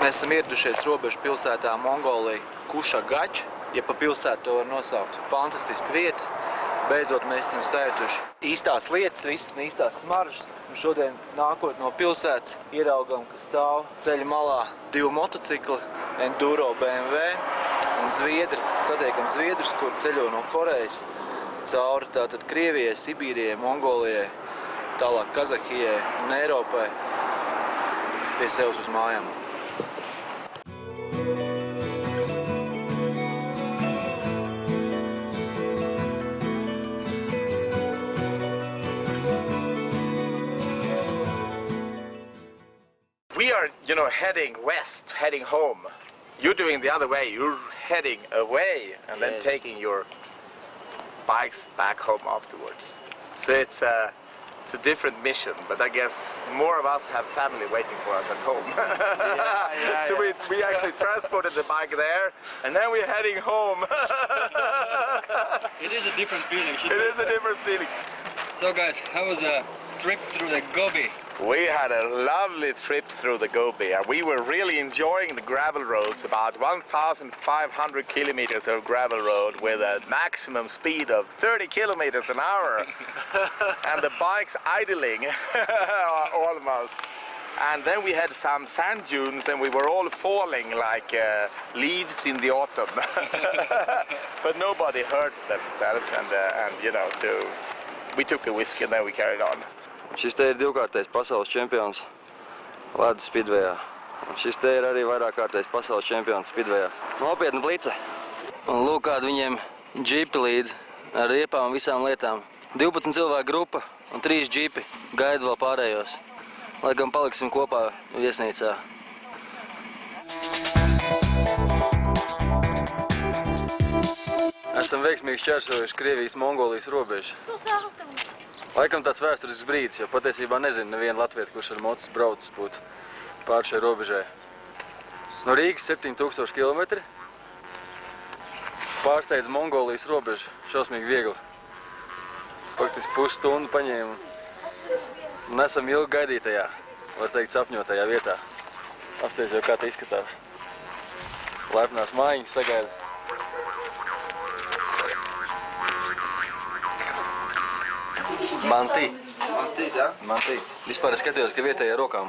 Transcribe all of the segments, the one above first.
Mēs esam ieradušies robežu pilsētā Mongolija Kušagač, ja pa pilsētu to var nosaukt. Fantastiska vieta. Beidzot mēs esam sajutuši īstās lietas, visas īstās smaržas. Un šodien nākot no pilsētas ieraugam, ka stāv ceļa malā 2 motocikli, Enduro BMW un zviedri. Satiekam zviedrus, kur ceļo no Korejas cauri tātad Krievijai, Sibīrijai, Mongolijai, tālāk Kazahijai un Eiropai pie sevis uz mājām. We are, heading west, heading home. You're doing the other way. You're heading away and then taking your bikes back home afterwards. So it's a different mission, but I guess more of us have family waiting for us at home. So we actually transported the bike there, and then we're heading home. It is a different feeling. It is a different feeling. So guys, how was the trip through the Gobi? We had a lovely trip through the Gobi, and we were really enjoying the gravel roads, about 1,500 kilometers of gravel road with a maximum speed of 30 kilometers an hour, and the bikes idling almost. And then we had some sand dunes, and we were all falling like leaves in the autumn. But nobody hurt themselves, and so we took a whiskey and then we carried on. Šis te ir divkārtais pasaules čempions Ledus Spidvejā. Un šis te ir arī vairākkārtais pasaules čempions Spidvejā. Nopietna blice. Un lūk, kāda viņiem džipi līdz ar riepām un visām lietām. 12 cilvēku grupa un 3 džipi gaida vēl pārējos. Lai gan paliksim kopā viesnīcā. Esam veiksmīgi šķērsojuši Krievijas-Mongolijas robežu. Laikam tāds vēsturisks brīdis, jo patiesībā nezinu nevienu latvieti, kurš ar mocis braucis būtu pāri šai robežai. No Rīgas 7000 km. Pārsteidz Mongolijas robežu. Šausmīgi viegli. Faktiski pusstundu paņēmu. Un esam ilgi gaidītajā, var teikt, sapņotajā vietā. Apsties jau kā te izskatās. Laipnās mājiņas sagaida. Mantī. Mantī, jā? Mantī. Vispār es skatījos, ka vietējā rokām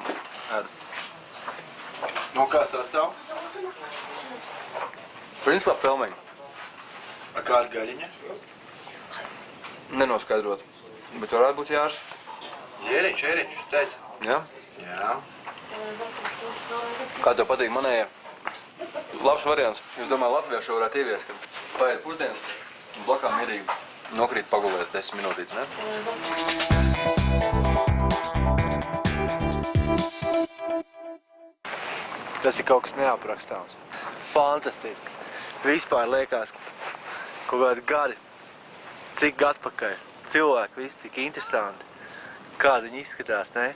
ēd. No kā sastāv? Principā pelmeņi. A kāda gaļiņa? Nenoskaidrot. Bet varētu būt jārs. Ēriņš, teica. Jā? Jā. Kā tev patīk manējie? Labs variants. Es domāju, latviešu varētu ieviest, kad paēd pusdienas un blakām mierīgi nokrīt pagulēt 10 minūtītes, ne? Tas ir kaut kas neaprakstāms. Fantastiski. Vispār liekas kaut kādi gadi, cik atpakaļ. Cilvēki visi tik interesanti. Kādi viņi izskatās, ne?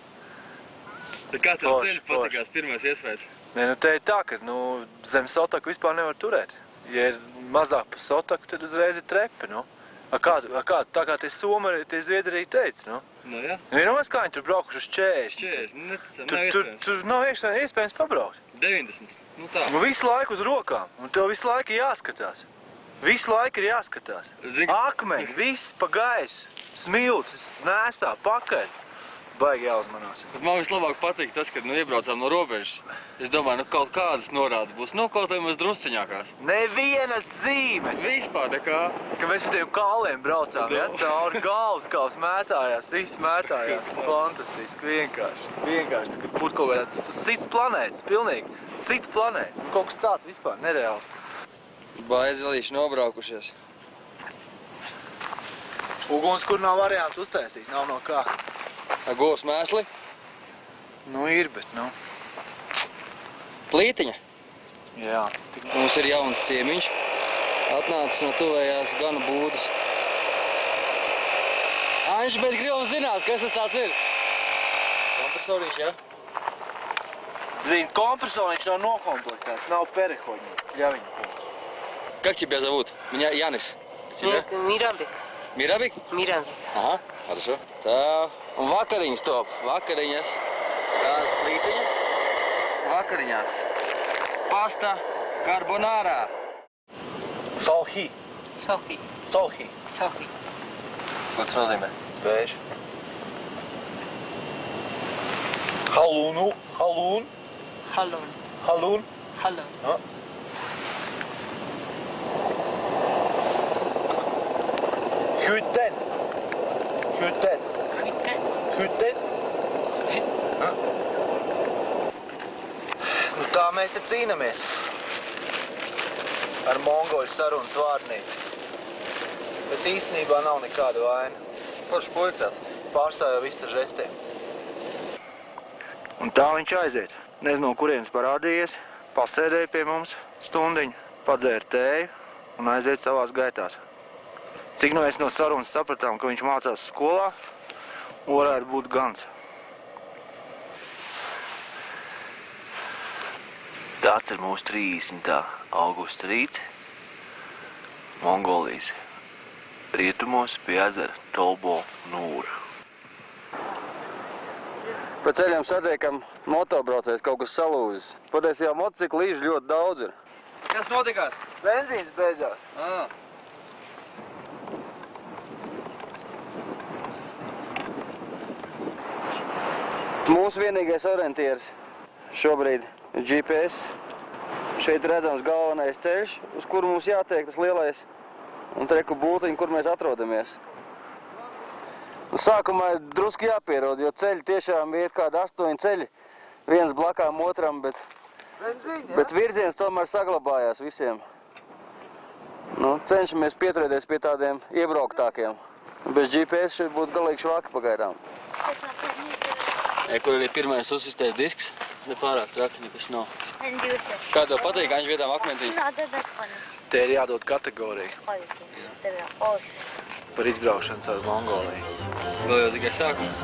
Bet kā tev ceļu patīkās pirmais iespējas? Nē, te ir tā, ka zem sotaku vispār nevar turēt. Ja ir mazāk pa sotaku, tad uzreiz ir trepi, Tā kā tie Somi, tie Zviedri arī teica, Nu, jā. Vienmēr kā viņi tur braukuši uz 40. 40, neticam, nav iespējams. Tur nav iespējams pabraukt. 90, tā. Visu laiku uz rokām, un tev visu laiku ir jāskatās. Visu laiku ir jāskatās. Akmeņi, viss pa gaisu, smiltis, nēstā, pakaļ. Baigi jāuzmanās. Bet man vislabāk patīk tas, kad iebraucām no robežas. Es domāju, kaut kādas norādes būs, kaut vai maz drusciņākās. Nevienas zīmes! Vispār nekā. Ka mēs pa tiem kaliem braucām, cauri galvaskals mētājās, viss mētājās. Fantastiski, vienkārši. Tā kā būtu kaut kāds cits planētas, pilnīgi. Cita planēta. Kaut kas tāds vispār nereāls. Baizelīši nobraukušies. Uguns, kur nav variantu uztaisīt, nav no kā. Govs mēsli? Ir, bet Plītiņa? Jā. Mums ir jauns ciemiņš. Atnācis no tuvējās gana būdas. Anži, mēs gribam zināt, kas tas tāds ir. Kompresoriņš, jā? Kompresoriņš nav nokomplektēts, nav perehoņi. Ļaviņi. Как тебя зовут? Меня Янис. Тебя? Mirabik. Mirabik? Mirabik. Aha, хорошо. Tā. Un vakariņas top. Vakariņas. Gāzes plītiņa. Vakariņās. pasta carbonara. Salhi. Sohi. Salhi. Sohi. Ko tas nozīmē? Vējš. Halūnu. Halūn. Halon. Halūn. Halon. Ja. Hytten. Hytten. Hytte. Hytten. Ja. Nu tā mēs te cīnamies. Ar mongoļu sarunas vārnīcu. Bet īstenībā nav nekāda vaina. Forši puikas. Pārstāv jau viss ar žestiem. Un tā viņš aiziet. Nezinu, no kurienes parādījies, pasēdēja pie mums stundiņu, padzēra tēju un aiziet savās gaitās. Cik nu mēs no sarunas sapratām, ka viņš mācās skolā, varētu būt gans. Tāds ir mūsu 30. augusta rīts Mongolijas rietumos pie ezera Tolbo Nūra. Pa ceļiem satiekam motobraucējs, kaut kas salūzis. Patiesībā motociklu līžu ļoti daudz ir. Kas notikās? Benzīns beidzās. Mūsu vienīgais orientieris šobrīd ir GPS. Šeit redzams galvenais ceļš, uz kuru mums jātiek tas lielais, un treku būtiņu, kur mēs atrodamies. Sākumā ir drusku jāpierod, jo ceļi tiešām iet kādi 8 ceļi, viens blakām otram, bet virziens tomēr saglabājās visiem. Nu, cenšamies pieturēties pie tādiem iebrauktākiem. Bez GPS šeit būtu galīgi švaki pagaidām. Kur arī pirmais uzsistais disks, nepārāk traki nekas nav. Kā tev patīk, Aņš vietām akmentiņi? Te ir jādod kategorija par izbraukšanu caur Mongoliju. Vēl jau tikai sākums.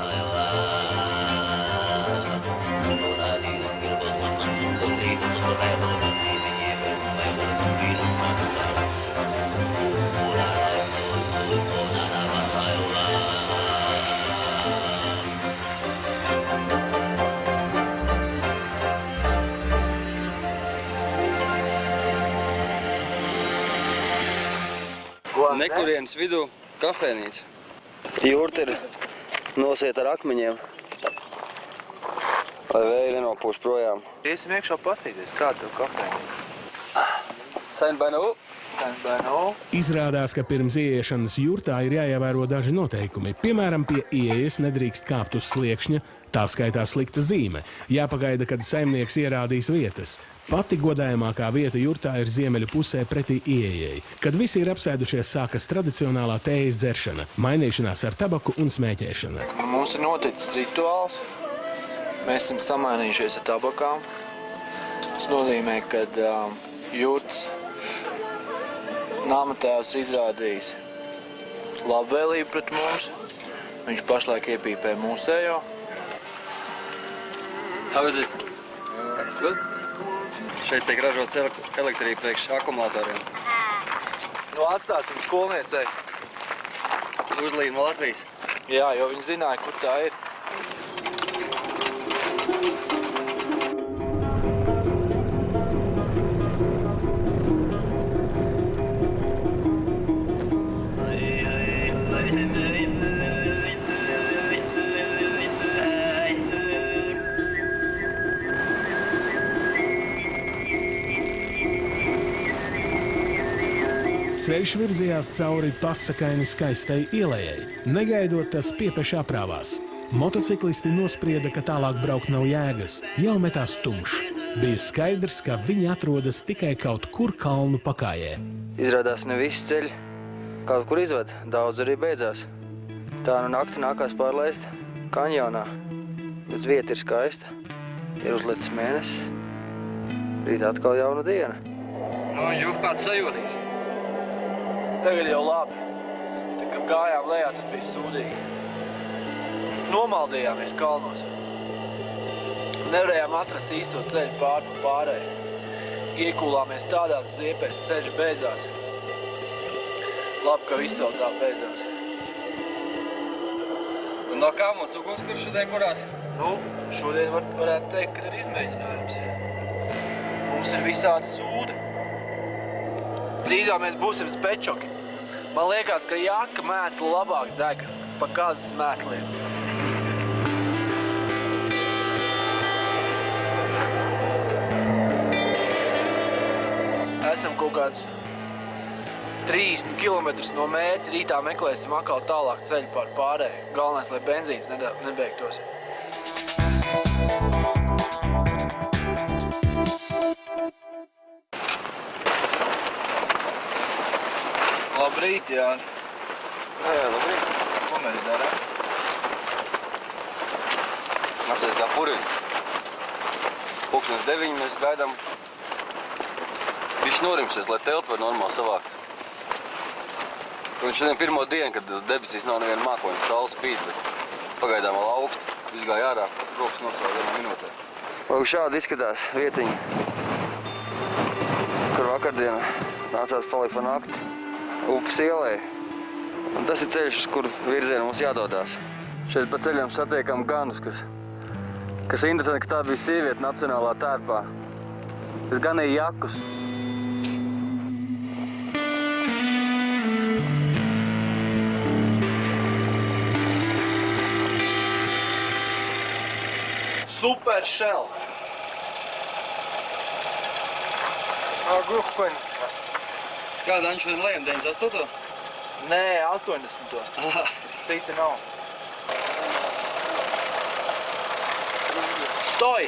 Nekurienes vidū kafēnīca. Jurta ir nosieta ar akmeņiem, lai vēja nenopūš projām. Iesim iekšā pastīties, kāda tev kafēnīca. Stand by now. Stand by now. Izrādās, ka pirms ieiešanas jurtā ir jāievēro daži noteikumi. Piemēram, pie ieejas nedrīkst kāpt uz sliekšņa, tā skaitā slikta zīme. Jāpagaida, kad saimnieks ierādīs vietas. Pati godājamākā vieta jurtā ir ziemeļu pusē pretī ieejai. Kad visi ir apsēdušies, sākas tradicionālā tējas dzeršana, mainīšanās ar tabaku un smēķēšana. Mums ir noticis rituāls. Mēs esam samainījušies ar tabakām. Tas nozīmē, ka jurtas namatēvs ir izrādījis labvēlību pret mums. Viņš pašlaik iepīpē mūsējo. How is it? Good? Šeit tiek ražots elektrība priekš akumulatoriem. Nu, atstāsim skolniecei. Uzlīd no Latvijas. Jā, jo viņi zināja, kur tā ir. Ceļš virzījās cauri pasakaini skaistai ielējai. Negaidot, tas piepeši aprāvās. Motociklisti nosprieda, ka tālāk braukt nav jēgas. Jau metās tumšs. Bija skaidrs, ka viņi atrodas tikai kaut kur kalnu pakājē. Izrādās ne visi ceļi. Kaut kur izved, daudz arī beidzās. Tā nu nakti nākās pārlaist kanjonā. Bet vieta ir skaista. Ir uzlicis mēnesis. Rīt atkal jauna diena. Nu, Džuf, kāds sajūtīs? Tagad jau labi. Tad, kad gājām lejā, tad bija sūdīgi. Nomaldījāmies kalnos. Nevarējām atrast īsto ceļu pāri pa pārēju. Iekulāmies tādās ziepēs, ceļš beidzās. Labi, ka viss vēl tā beidzās. Un no kā mums ugunskurs šodien kurās? Nu, šodien varētu teikt, ka ir izmēģinājums. Mums Mums ir visādi sūdi. Drīzāk mēs būsim spečoki. Man liekas, ka jaka mēslu labāk deg pa kazas mēsliem. Esam kaut kāds 30 kilometrus no mērķa. Rītā meklēsim atkal tālāk ceļu pār pārēju. Galvenais, lai benzīns nebeigtos. Labrīt, Jāni. Jā, labrīt. Ko mēs darām? Mācies kā puriņi. Pulkstens 9 mēs gaidām. Viņš norimsies, lai telti var normāli savākt. Un šodien pirmo dienu, kad debesīs nav neviena mākoņa, saule spīd, bet pagaidām vēl augsti. Viss gāja ārā, rokas nosaukt 1 minūtē. Lūk, šādi izskatās vietiņa, kur vakardienā nācās palikt pa nakti upes ielai. Un tas ir ceļš, uz kuru virzienu mums jādodās. Šeit pa ceļam satiekam ganus, kas interesanti, ka tā bija sieviete nacionālā tērpā. Es ganīju jakus. Super shell. Gruhpaņi. Kādā viņš šodien lejam, 98? Nē, 80. Citi nav. Stoj!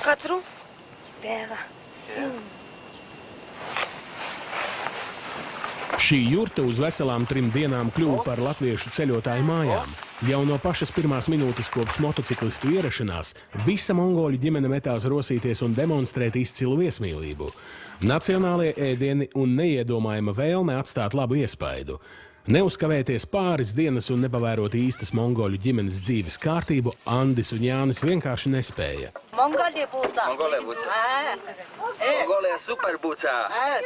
Katru pēra. Šī jurta uz veselām 3 dienām kļuva par latviešu ceļotāju mājām. Jau no pašas pirmās minūtes kopš motociklistu ierašanās visa mongoļu ģimene metās rosīties un demonstrēt izcilu viesmīlību. Nacionālie ēdieni un neiedomājama vēlme atstāt labu iespaidu. Neuzkavēties pāris dienas un nepavērot īstas mongoļu ģimenes dzīves kārtību, Andis un Jānis vienkārši nespēja. Mongoļie būcā. Mongoļie būcā. Mongoļie superbūcā.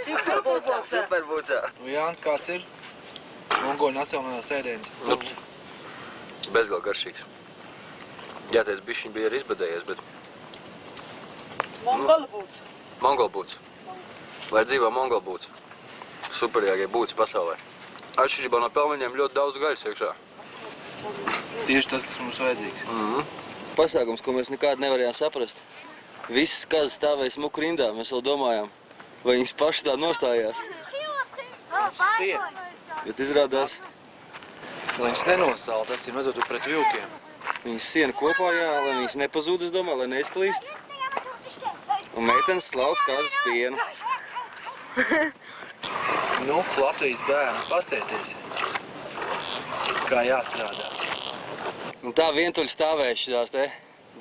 Superbūcā. Superbūcā. Nu, Jāni, kāds ir mongoļu nacionālās ēdienis? Ups. Bezgal garšīgs. Jāteic, bišķiņ bija arī izbadējies, bet... Mongolbūts. Mongolbūts. Lai dzīvo mongolbūts. Superīgākie būts pasaulē. Atšķirībā no pelmeņiem ļoti daudz gaļas iekšā. Tieši tas, kas mums vajadzīgs. Pasākums, ko mēs nekādi nevarējām saprast. Visas kazas stāvēja smuku rindā, mēs vēl domājām, vai viņas paši tā nostājās. Bet izrādās, Lai viņas nenosalt, acīm redzot pret vilkiem. viņas siena kopā, jā, lai viņas nepazūd, es domāju, lai neizklīst. Un meitenes slauc kazas pienu. Nu, Latvijas bērni, pastieties, kā jāstrādā. Un tā vientuļi stāvēja šitās te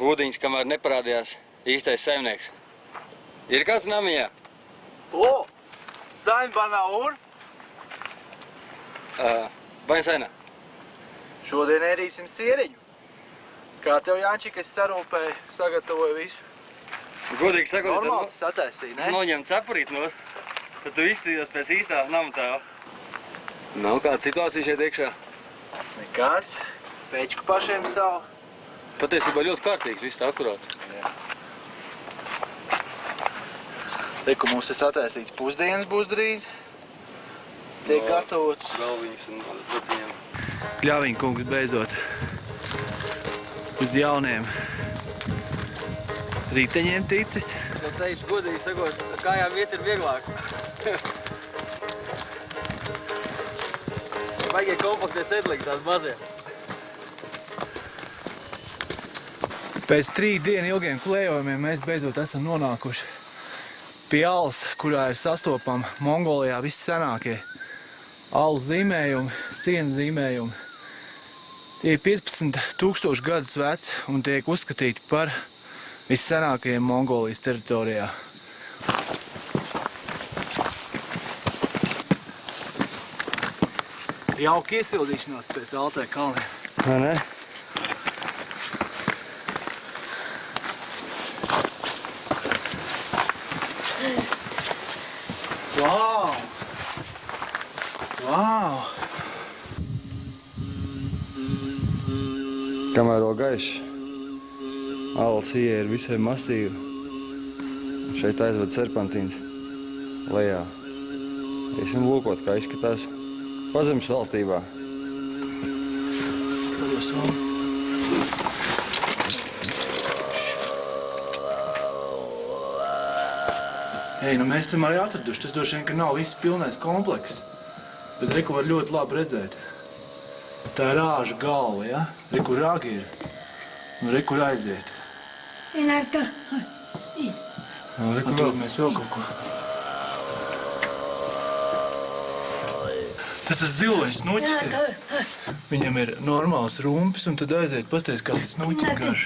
būdiņas, kamēr neparādījās īstais saimnieks. Ir kāds namiņā? O! Saimbanā ur! Vai sainā? Šodien ēdīsim sieriņu. Kā tev, Jāņčik, es sarūpēju, sagatavoju visu? Godīgi sakot, Normāli sataisīja, ne? noņem cepurīt nost, tad tu izstījos pēc īstā namatēva. Nav kāda situācija šeit iekšā? Nekas. Pēčku pašiem savu. Patiesībā ļoti kārtīgs, viss tā akurāti. Reku mums ir sataisīts pusdienas būs drīz. Tiek gatavots. Galviņas un lociņiem. Kļaviņa kungs beidzot uz jauniem riteņiem ticis. Es teikšu, godīgi sakot, ar kājām iet ir vieglāk. Vajag kompaktie sedlīgi, tādi mazie. Pēc 3 dienu ilgiem klējojumiem mēs beidzot esam nonākuši pie alas, kurā ir sastopama Mongolijā vissenākie alu zīmējumi, sienu zīmējumi. Tie ir 15,000 gadus veci un tiek uzskatīti par vissenākajiem Mongolijas teritorijā. Jauka iesildīšanās pēc Altē kalniem. Vai ne? Vau! Vau! Kamēr vēl gaišs, Allas ieja ir visai masīva. Šeit aizved serpantīns lejā. Iesim lūkot, kā izskatās Pazemes valstībā. Ei, nu mēs esam arī atraduši. Tas droši vien, ka nav viss pilnais komplekss. Bet reku var ļoti labi redzēt. Tā ir rāža galva, ja? Reku ragi ir. Un reku aiziet. Reku vēl mēs vēl kaut ko. Tas ir ziloņš snuķis ir. Viņam ir normāls rumpis un tad aiziet pasties kā tas snuķis garš.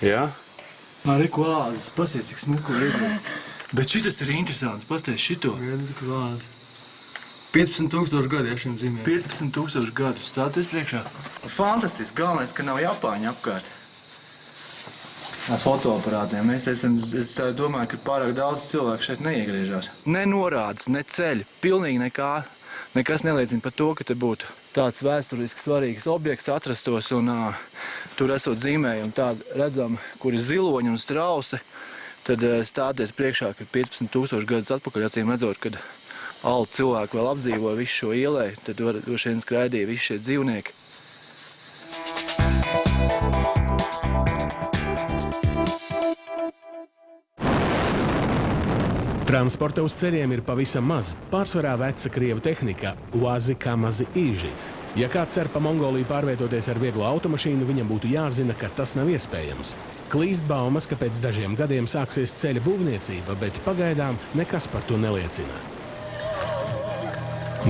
Jā? Reku āzes, pasties, cik smuku iegūt. Bet šitas ir interesants, pasties šito. 15,000 gadi, ja šiem zīmēm. 15,000 gadu stāties priekšā. Fantastiski, galvenais, ka nav Japāņi apkārt. Ar fotoaparātiem. Es tā domāju, ka pārāk daudz cilvēku šeit neiegriežās. Ne norādes, ne ceļi, pilnīgi nekā. Nekas neliecina par to, ka te būtu tāds vēsturiski svarīgs objekts atrastos un tur esot zīmējumi tādi redzami, kur ir ziloņi un strausi. Tad stāties priekšā, ka 15,000 gadus atpakaļ acīm redzot, kad Allu cilvēku vēl apdzīvoja visu šo ielēju, tad droši vien skraidīja visi šie dzīvnieki. Transporta uz ceļiem ir pavisam maz. Pārsvarā veca krievu tehnika – uazi, kamazi, īži. Ja kāds cer pa Mongoliju pārvietoties ar vieglo automašīnu, viņam būtu jāzina, ka tas nav iespējams. Klīst baumas, ka pēc dažiem gadiem sāksies ceļa būvniecība, bet pagaidām nekas par to neliecina.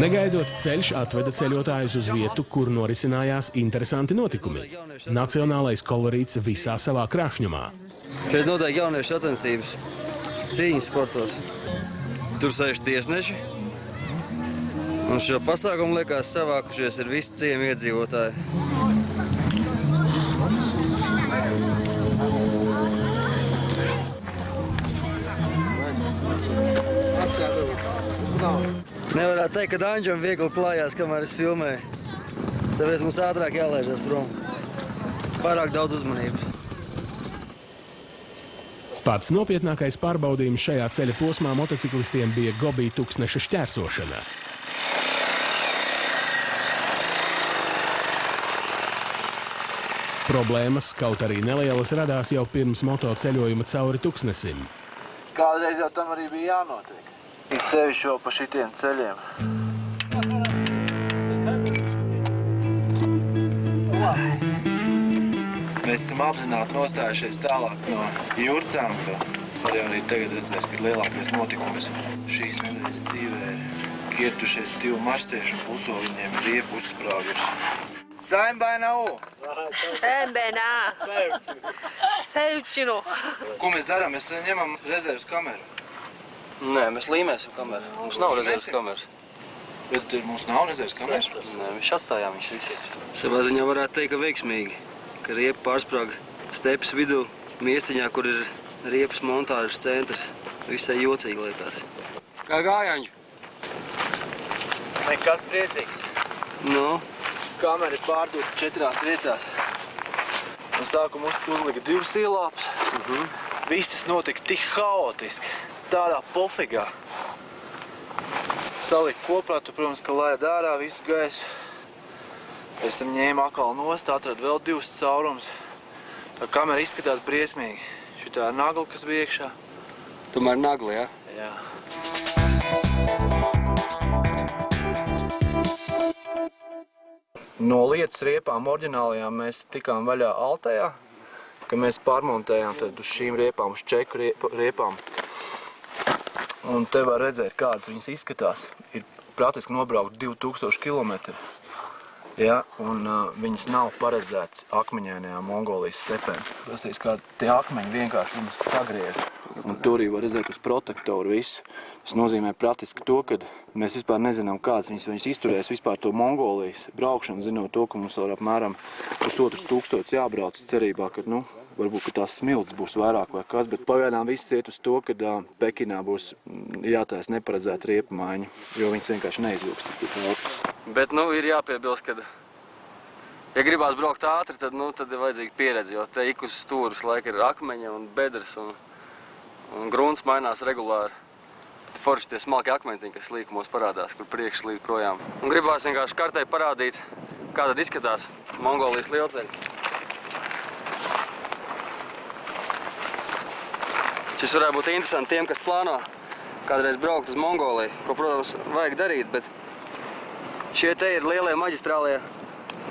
Negaidot, ceļš atveda ceļotājus uz vietu, kur norisinājās interesanti notikumi. Nacionālais kolorīts visā savā krāšņumā. Šeit notiek jauniešu sacensības, cīņas sportos. Tur sēž tiesneši. Un šo pasākumu liekas savākušies ir visi ciemi iedzīvotāji. Nevarētu teikt, ka Daņģam viegli klājās, kamēr es filmēju. Tāpēc mums ātrāk jālaižas prom. Pārāk daudz uzmanības. Pats nopietnākais pārbaudījums šajā ceļa posmā motociklistiem bija Gobi tūkstneša šķērsošana. Problēmas, kaut arī nelielas, radās jau pirms motoceļojuma cauri Tuksnesim. Kādreiz jau tam arī bija jānotiek. Sevišķi jau pa šitiem ceļiem. Mēs esam apzināti nostājušies tālāk no jurtām, ka arī tagad redzēt, ka lielākais notikums šīs nedēļas dzīvē ir kirtušies 2 marsieši un puso viņiem ir riepu uzsprāgusi. Saimbainau! Ko mēs darām? Mēs ņemam rezervas kameru. Nē, mēs līmēsim kameru. Mums nav rezervas kameras. Bet mums nav rezervas kameras? Nē, viņš atstājām viņš visu. Savā ziņā varētu teikt, ka veiksmīgi, ka riepa pārsprāga stepes vidū, miestiņā, kur ir riepas montāžas centrs. Visai jocīgi liekas. Kā gājaņģi? Nekas priecīgs. Nu? Kamera ir pārdota 4 vietās. No sākuma uzlika 2 ielāpus. Viss tas notika tik haotiski. Tādā pofigā. Salika kopā, tu, protams, ka laja dārā visu gaisu. Pēc tam ņēma atkal nost, atrada vēl 2 caurums. Tā kamera izskatās briesmīgi. Šitā ir nagla, kas bija iekšā. Tomēr nagla, ja? Jā. No lietas riepām oriģinālajām mēs tikām vaļā Altējā, ka mēs pārmontējām tad uz šīm riepām, uz čeku riepām. Un te var redzēt, kādas viņas izskatās. Ir praktiski nobraukt 2000 km. Ja, un viņas nav paredzētas akmeņainajām Mongolijas stepēm. Prasties, kā tie akmeņi vienkārši viņas sagriež. Un tur arī var redzēt uz protektoru visu. Tas nozīmē praktiski to, ka mēs vispār nezinām, kāds viņas izturēs vispār to Mongolijas braukšanu, zinot to, ka mums vēl apmēram 1500 jābrauc cerībā, ka, varbūt, ka tās smilts būs vairāk vai kas, bet pagaidām viss iet uz to, ka Pekinā būs jātais neparedzēta riepu maiņa, jo viņas vienkārši neizvilks. Bet, ir jāpiebilst, ka, ja gribās braukt ātri, tad ir vajadzīga pieredze, jo te ik uz stūras laika ir akmeņa un bedres un grunts mainās regulāri. Forši tie smalki akmentiņi, kas līkumos parādās, kur priekš slīd projām. Un gribās vienkārši kartē parādīt, kā tad izskatās Mongolijas lielceļi. Šis varētu būt interesanti tiem, kas plāno kādreiz braukt uz Mongoliju, ko, protams, vajag darīt, bet šie te ir lielie maģistrālie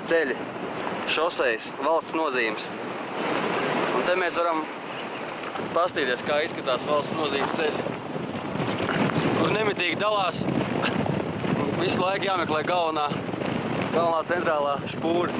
ceļi, šosejas, valsts nozīmes. Un te mēs varam pastīties, kā izskatās valsts nozīmes ceļi, kur nemitīgi dalās. Un visu laiku jāmeklē galvenā centrālā špūra.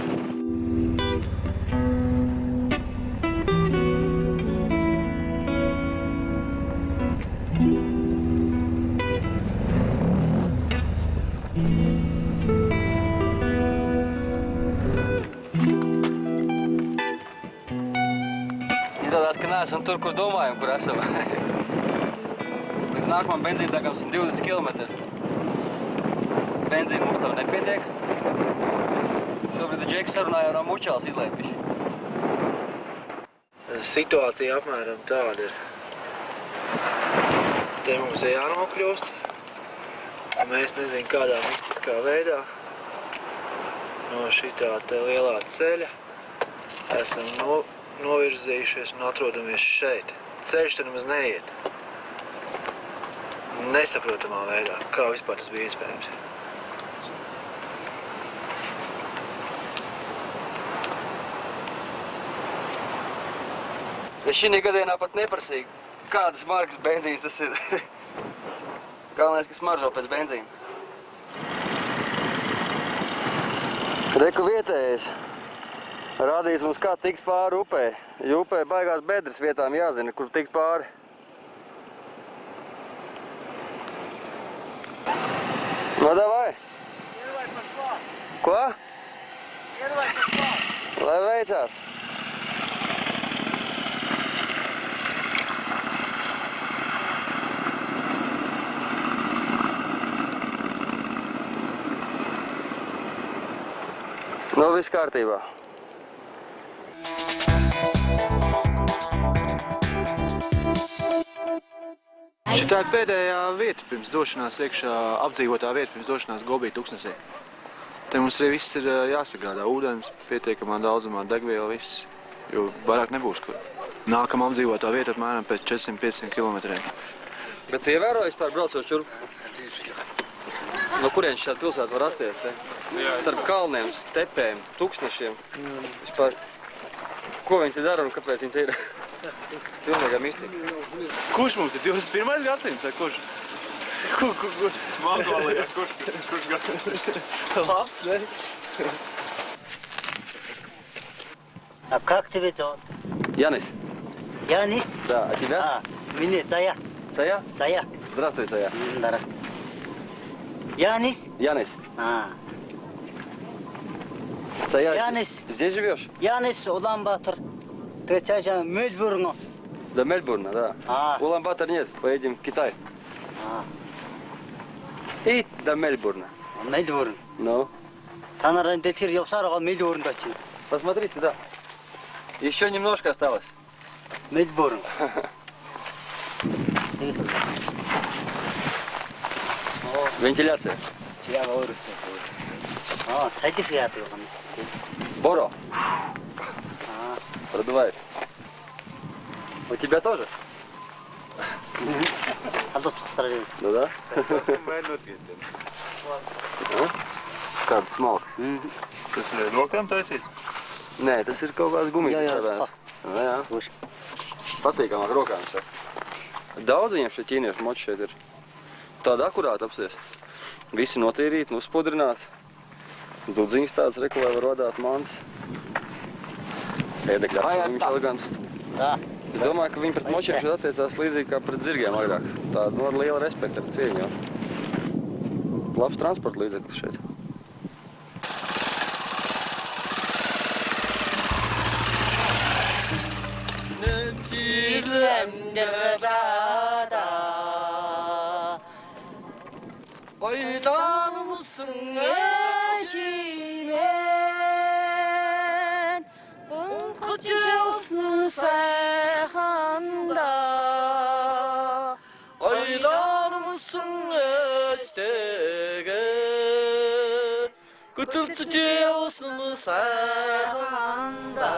Izrādās, ka neesam tur, kur domājam, kur esam. Līdz nākamam benzīndegam 120 km. Benzīna mums tam nepietiek. Šobrīd Džeks sarunāja no Mučāls izlēt bišķi. Situācija apmēram tāda ir. Te mums ir jānokļūst. Mēs nezinu, kādā mistiskā veidā no šitā te lielā ceļa esam novirzījušies un atrodamies šeit. Ceļš te nemaz neiet. Nesaprotamā veidā, kā vispār tas bija iespējams. Es šī gadienā pat neprasīju, kādas markas benzīns tas ir. Galvenais, ka smaržo pēc benzīna. Reku vietējais rādīs mums, kā tikt pāri upē. Jo upē baigās bedres vietām jāzina, kur tikt pāri. No, davai! Iedavai par klāt! Ko? Iedavai par klāt! Lai veicās! Viss kārtībā. Šitā ir pēdējā vieta pirms došanās iekšā, apdzīvotā vieta pirms došanās Gobi tuksnesī. Te mums arī viss ir jāsagādā ūdens, pietiekamā daudzumā degviela, viss, jo vairāk nebūs kur. Nākamā apdzīvotā vieta apmēram pēc 400-500 km. Bet tu ievērojies pār braucot šurp? No kurienes šāda pilsēta var rasties te? Starp kalniem, stepēm, tuksnešiem. Vispār, ko viņi te dara un kāpēc viņi te ir? Pilnīgā mistika. Kurš mums ir 21. gadsimts vai kurš? Kurš? Mongolijā, kurš gadsimts? Labs, ne? А как тебя зовут? Янис. Янис? Да, а тебя? Меня Цая. Цая? Цая. Здравствуй, Цая. Здравствуй. Янис? Янис. Цая, Янис. ты здесь живешь? Янис Улан-Батор. Ты сейчас Мельбурн. До Мельбурна, да. Улан-Батор нет, поедем в Китай. И до Мельбурна. Мельбурн. Ну? Та наверное, детир Йовсарова Мельбурн дочи. Посмотри сюда. Еще немножко осталось. Мельбурн. Вентиляция. Я говорю, что садифиат его. Боро. Продувает. У тебя тоже? А тут стороны. Ну да? Kāds smalks. Tas ir rokām taisīts? Nē, tas ir kaut kāds gumijas Jā, strādājums. Jā. Patīkamāk rokām šeit. Daudz viņiem šeit ķīniešu moči šeit ir. Tāda akurāta apsies. Visi notīrīti, uzpudrināti. Dudziņas tādas rekulē var rodāt mantas. Sēdekļi apsies, viņš elegants. Да. Es domāju, ka viņi pret močiem šeit attiecās līdzīgi kā pret zirgiem agrāk. Tāda no liela respekta ar cieņu. Labs transporta līdzeklis šeit. Aydanımsın ecimen Kıncıcısın sayhanda Aydanımsın ecdegen Kıtıltıcısın sayhanda